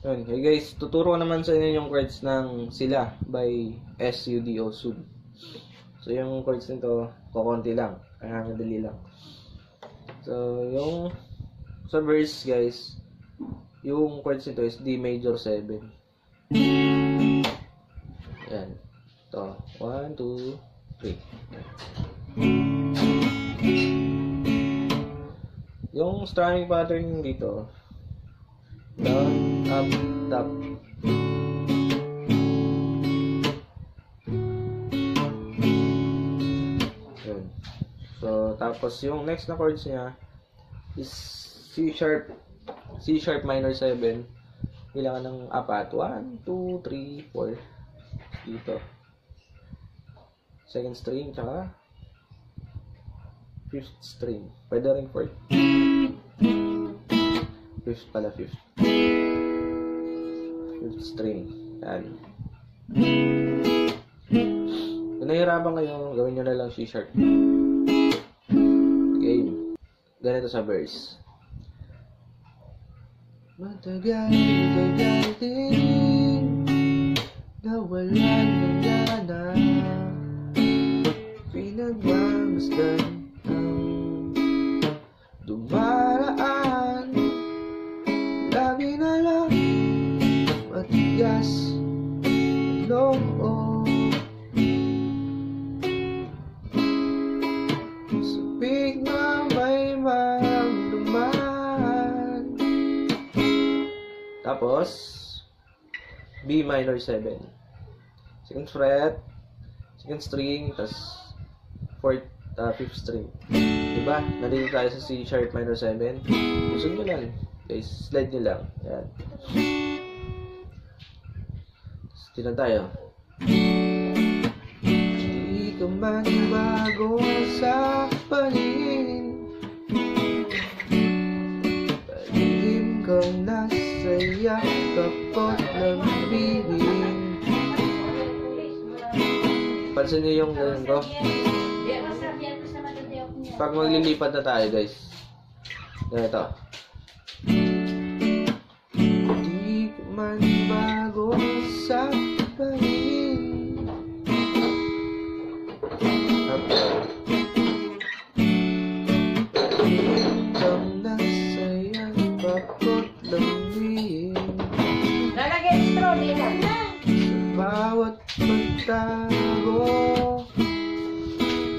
Yun. Hey guys, tuturo ko naman sa inyo yung chords ng Sila by SUDO Sud. So yung chords nito, kukunti lang. Kaya madali lang. So yung sa verse guys, yung chords nito is D major 7. Yan. Ito. 1, 2, 3. Yung strumming pattern dito, down, up, top. Yun. So, tapos yung next na chords niya is C sharp minor 7. Bilangan ng apat. 1, 2, 3, 4. Dito. Second string, tsaka fifth string. Pwede rin fourth. Fifth pala, fifth. Fifth string. Yan. Kung nahihirapan kayo, gawin nyo na lang C sharp. Game. Ganito sa verse. Matagal din nawalan ng gana, pinagmamasdan ang dumaraan. Lagi na lang matigas loob, sabik na may maramdaman. Tapos B minor 7, second fret, second string, tas fifth string. Diba? Nandito tayo sa C sharp minor 7. Usog nyo lang guys, slide nyo lang. Yan. Tinan tayo. Di ka man bago sa paningin, palihim kang nasaya kapot ng bibig. Pansin niyo yung ganun ko. Pag maglilipat na tayo guys, ganito. Di ka man bago sa paningin, palihim kang nasaya kapot ng bibig. Bawat pagtago,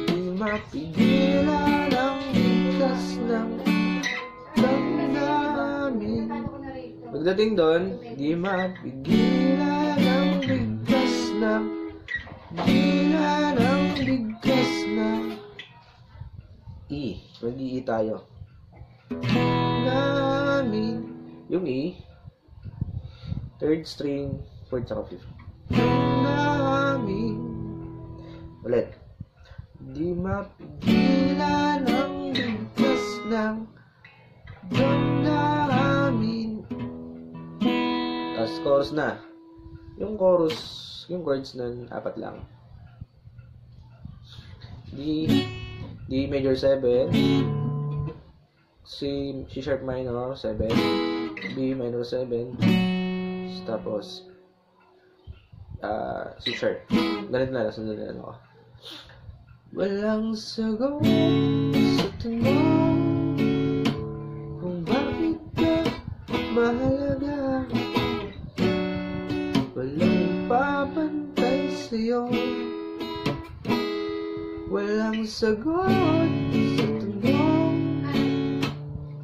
di mapigilan ang bigkas ng damdamin. Pagdating doon, di mapigilan ang bigkas ng E. Mag-i tayo. Namin. Yung E, third string, fourth saka fifth. Namin. Ulit. Di mapigilan ang bigkas ng damdamin. Tapos chorus na. Yung chorus, yung chords nun, apat lang. D major 7, C sharp minor 7, B minor 7, tapos C sharp. Ganito na lang, sundan na lang ako. Walang sagot sa tanong kung bakit ka mahalaga. Walang papantay sa'yo. Walang sagot sa tanong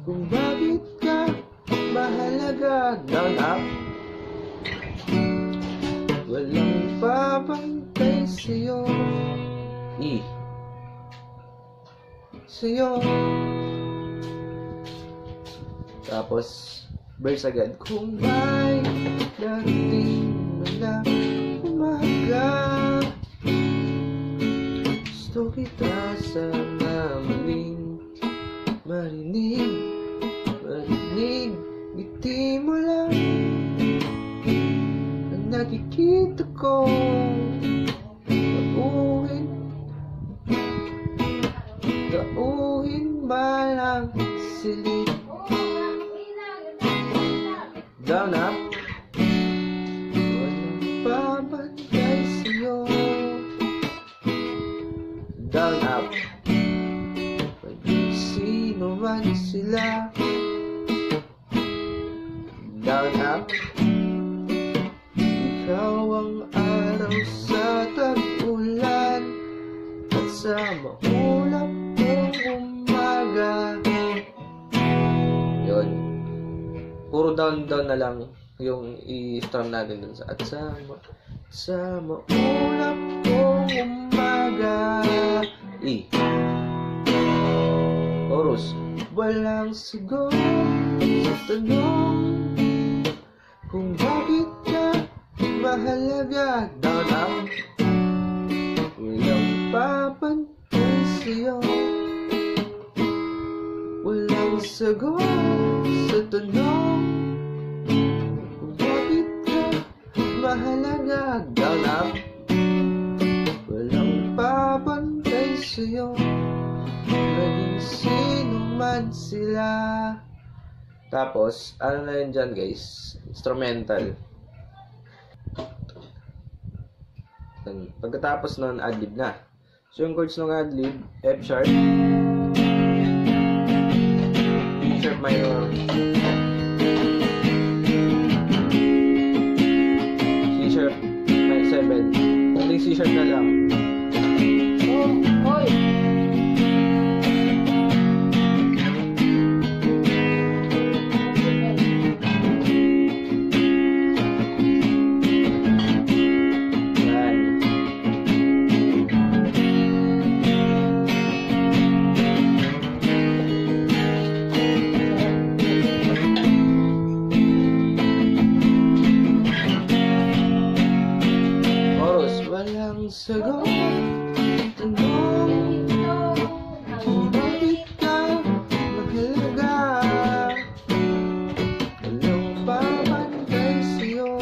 kung bakit ka mahalaga. Down, up. Walang papantay sa'yo. E. Sa'yo. Tapos verse agad. Kung may dating na umaga, gusto kita sana marinig. Ngiti mo lang ang nakikita ko. Tauhin balang silid. Down, up. ganap. Ikaw ang araw sa tag-ulan at sa maulap kong umaga. Yun. Puro down na lang yung i-strum natin dun sa at sa maulap kong umaga. E. Chorus. Walang sagot sa tanong kung bakit ka mahalaga. Down. Walang papantay sa'yo. Walang sagot sa tanong kung bakit ka mahalaga. Down. Walang papantay sa'yo, maging sino man sila. Tapos, ano na yun dyan guys? Instrumental. Pagkatapos nun, adlib na. So, yung chords ng adlib, F sharp, D sharp minor, C sharp 7, only C sharp na lang. Hoy! Walang sagot, tanong kung bakit ka mahalaga. Walang papantay sa'yo,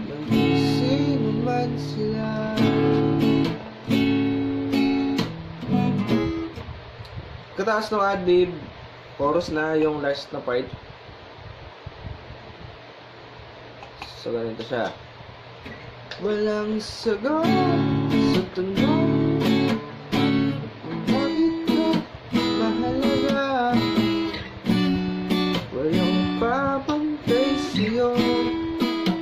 maging sino man sila. Kataas ng adlib, chorus na yung last na part. So, ganito siya. Walang sagot sa tanong kung bakit ka mahalaga. Walang papantay sa'yo,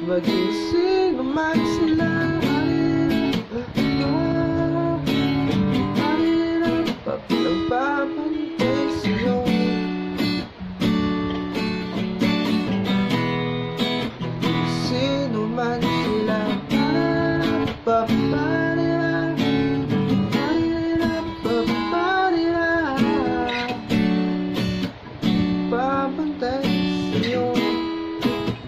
maging sino man sila. Walang papantay sa'yo, sino man sila. Paparira, paparira, paparira. Papantay sa'yo,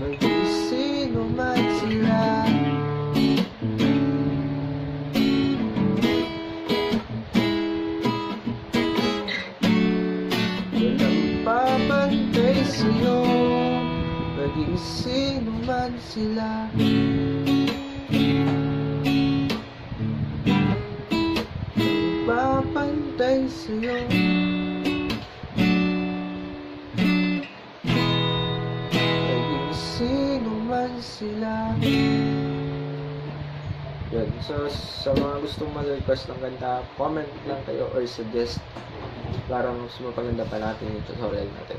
maging sino man sila. Walang papantay sa'yo, maging sino man sila. Papantay sa'yo, maging sino man sila. Yun. So, sa mga gustong mag-request ng kanta, comment lang kayo or suggest para mas mapaganda pa natin yung tutorial natin.